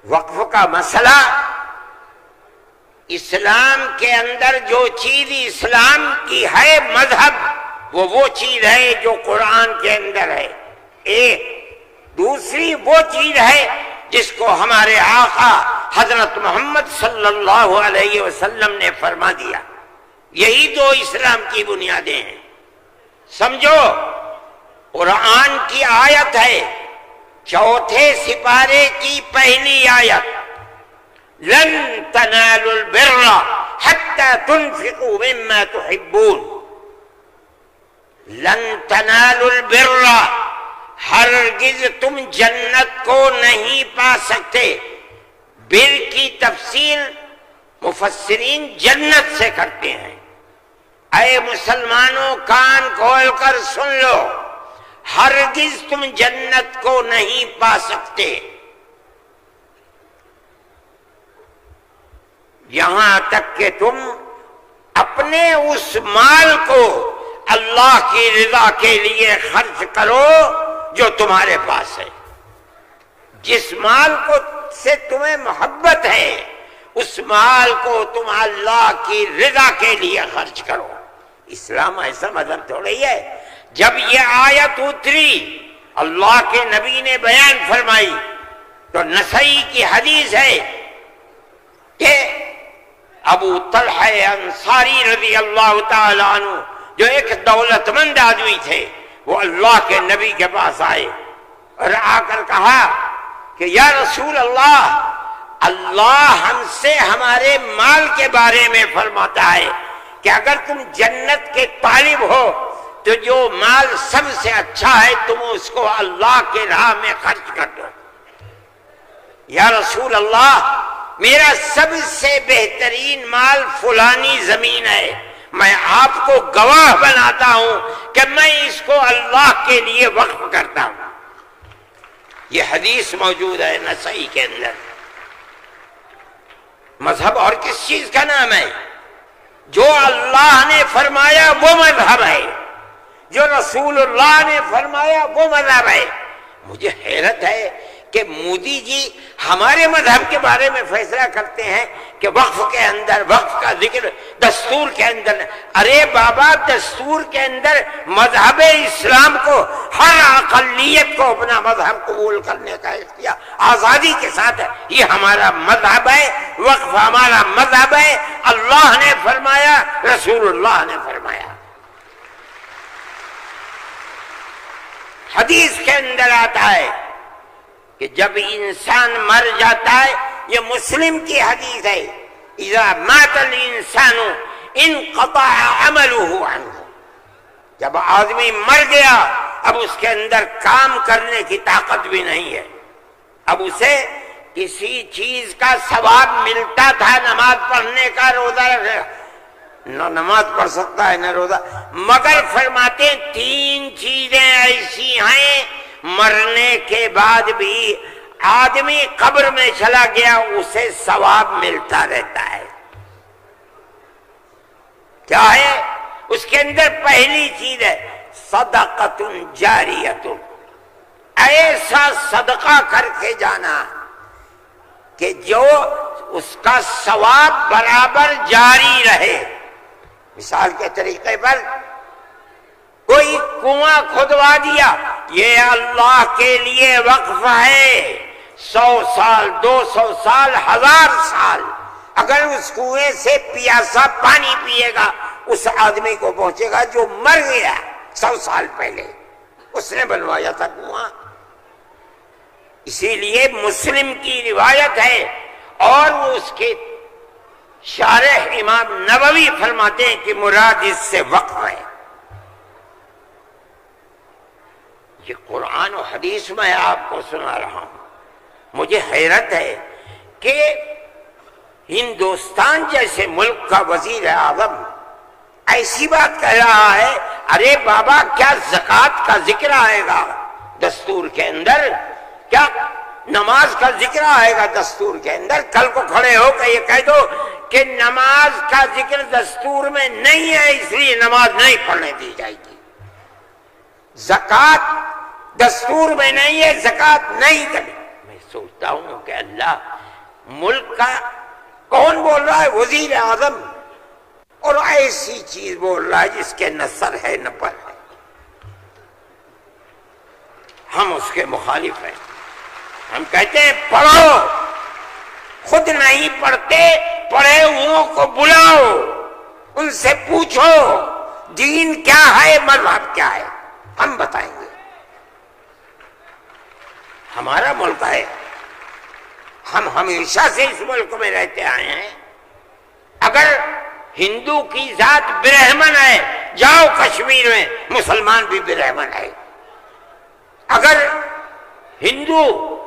وقف کا مسئلہ، اسلام کے اندر جو چیز اسلام کی ہے مذہب، وہ چیز ہے جو قرآن کے اندر ہے ایک، دوسری وہ چیز ہے جس کو ہمارے آقا حضرت محمد صلی اللہ علیہ وسلم نے فرما دیا۔ یہی دو اسلام کی بنیادیں ہیں۔ سمجھو، قرآن کی آیت ہے، چوتھے سپارے کی پہلی آیت، لن تنالوا البر حتى تنفقوا مما تحبون۔ لن تنالوا البر، ہرگز تم جنت کو نہیں پا سکتے۔ بر کی تفسیر مفسرین جنت سے کرتے ہیں۔ اے مسلمانوں، کان کھول کر سن لو، ہرگز تم جنت کو نہیں پا سکتے یہاں تک کہ تم اپنے اس مال کو اللہ کی رضا کے لیے خرچ کرو جو تمہارے پاس ہے۔ جس مال کو سے تمہیں محبت ہے، اس مال کو تم اللہ کی رضا کے لیے خرچ کرو۔ اسلام ایسا مذہب تھوڑی ہے۔ جب یہ آیت اتری، اللہ کے نبی نے بیان فرمائی، تو نسائی کی حدیث ہے کہ ابو طلحہ انصاری رضی اللہ تعالی عنہ، جو ایک دولت مند آدمی تھے، وہ اللہ کے نبی کے پاس آئے اور آ کر کہا کہ یا رسول اللہ، اللہ ہم سے ہمارے مال کے بارے میں فرماتا ہے کہ اگر تم جنت کے طالب ہو تو جو مال سب سے اچھا ہے تم اس کو اللہ کے راہ میں خرچ کر دو۔ یا رسول اللہ، میرا سب سے بہترین مال فلانی زمین ہے، میں آپ کو گواہ بناتا ہوں کہ میں اس کو اللہ کے لیے وقف کرتا ہوں۔ یہ حدیث موجود ہے نسائی کے اندر۔ مذہب اور کس چیز کا نام ہے؟ جو اللہ نے فرمایا وہ مذہب ہے، جو رسول اللہ نے فرمایا وہ مذہب ہے۔ مجھے حیرت ہے کہ مودی جی ہمارے مذہب کے بارے میں فیصلہ کرتے ہیں کہ وقف کے اندر وقف کا ذکر دستور کے اندر۔ ارے بابا، دستور کے اندر مذہب اسلام کو، ہر اقلیت کو اپنا مذہب قبول کرنے کا اختیار آزادی کے ساتھ ہے۔ یہ ہمارا مذہب ہے، وقف ہمارا مذہب ہے۔ اللہ نے فرمایا، رسول اللہ نے فرمایا۔ حدیث کے اندر آتا ہے کہ جب انسان مر جاتا ہے، یہ مسلم کی حدیث ہے، اذا مات الانسان انقطع عمله عنه۔ جب آدمی مر گیا، اب اس کے اندر کام کرنے کی طاقت بھی نہیں ہے۔ اب اسے کسی چیز کا ثواب ملتا تھا، نماز پڑھنے کا، روزہ رکھنے، نہ نماز پڑھ سکتا ہے نہ روزہ، مگر فرماتے ہیں تین چیزیں ایسی ہیں مرنے کے بعد بھی آدمی قبر میں چلا گیا اسے ثواب ملتا رہتا ہے۔ کیا ہے؟ اس کے اندر پہلی چیز ہے صدقۃ جاریۃ، ایسا صدقہ کر کے جانا کہ جو اس کا ثواب برابر جاری رہے۔ مثال کے طریقے پر کوئی کنواں کھدوا دیا، یہ اللہ کے لیے وقف ہے، 100 سال، 200 سال، 1000 سال اگر اس کنویں سے پیاسا پانی پیے گا اس آدمی کو پہنچے گا جو مر گیا 100 سال پہلے، اس نے بنوایا تھا کنواں۔ اسی لیے مسلم کی روایت ہے اور وہ اس کے شارح امام نووی فرماتے ہیں کہ مراد اس سے وقف ہے۔ یہ قرآن و حدیث میں آپ کو سنا رہا ہوں۔ مجھے حیرت ہے کہ ہندوستان جیسے ملک کا وزیر اعظم ایسی بات کہہ رہا ہے، ارے بابا کیا زکوٰۃ کا ذکر آئے گا دستور کے اندر؟ کیا نماز کا ذکر آئے گا دستور کے اندر؟ کل کو کھڑے ہو کہ یہ کہہ دو کہ نماز کا ذکر دستور میں نہیں ہے اس لیے نماز نہیں پڑھنے دی جائے گی، زکوٰۃ دستور میں نہیں ہے زکوٰۃ نہیں کرنی۔ میں سوچتا ہوں کہ اللہ، ملک کا کون بول رہا ہے؟ وزیر اعظم، اور ایسی چیز بول رہا ہے جس کے نہ سر ہے نہ پر ہے. ہم اس کے مخالف ہیں. ہم کہتے ہیں پڑھو، خود نہیں پڑھتے، پڑھے ہوئوں کو بلاؤ، ان سے پوچھو دین کیا ہے، مذہب کیا ہے، ہم بتائیں گے. ہمارا ملک ہے، ہم ہمیشہ سے اس ملک میں رہتے آئے ہیں. اگر ہندو کی ذات برہمن ہے، جاؤ کشمیر میں مسلمان بھی برہمن ہے. اگر ہندو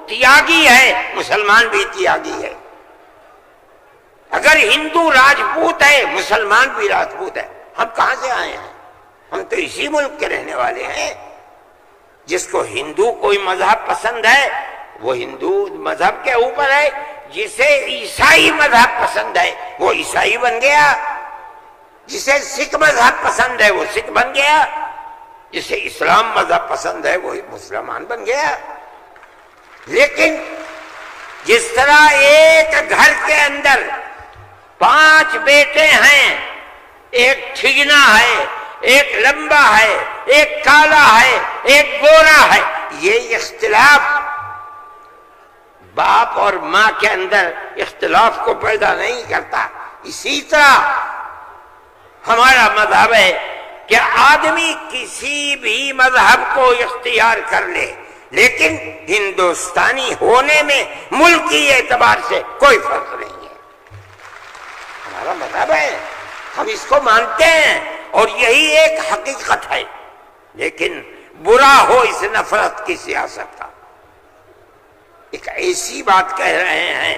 تیاگی ہے، مسلمان بھی تیاگی ہے. اگر ہندو راجپوت ہے، مسلمان بھی راجپوت ہے. ہم کہاں سے آئے ہیں؟ ہم تو اسی ملک کے رہنے والے ہیں. جس کو ہندو کوئی مذہب پسند ہے وہ ہندو مذہب کے اوپر ہے، جسے عیسائی مذہب پسند ہے وہ عیسائی بن گیا، جسے سکھ مذہب پسند ہے وہ سکھ بن گیا، جسے اسلام مذہب پسند ہے وہ مسلمان بن گیا. لیکن جس طرح ایک گھر کے اندر 5 بیٹے ہیں، ایک ٹھگنا ہے، ایک لمبا ہے، ایک کالا ہے، ایک گورا ہے، یہ اختلاف باپ اور ماں کے اندر اختلاف کو پیدا نہیں کرتا. اسی طرح ہمارا مذہب ہے کہ آدمی کسی بھی مذہب کو اختیار کر لے، لیکن ہندوستانی ہونے میں ملکی اعتبار سے کوئی فرق نہیں ہے. ہمارا مذہب ہے، ہم اس کو مانتے ہیں اور یہی ایک حقیقت ہے. لیکن برا ہو اس نفرت کی سیاست کا. ایک ایسی بات کہہ رہے ہیں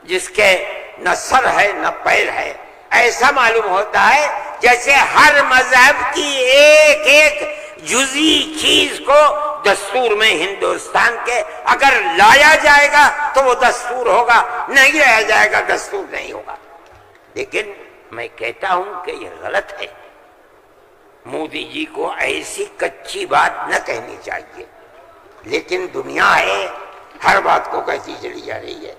جس کے نہ سر ہے نہ پیر ہے. ایسا معلوم ہوتا ہے جیسے ہر مذہب کی ایک ایک جزئی چیز کو دستور میں ہندوستان کے اگر لایا جائے گا تو وہ دستور ہوگا، نہیں لایا جائے گا دستور نہیں ہوگا. لیکن میں کہتا ہوں کہ یہ غلط ہے. مودی جی کو ایسی کچی بات نہ کہنی چاہیے، لیکن دنیا ہے ہر بات کو کہتی چلی جا رہی ہے.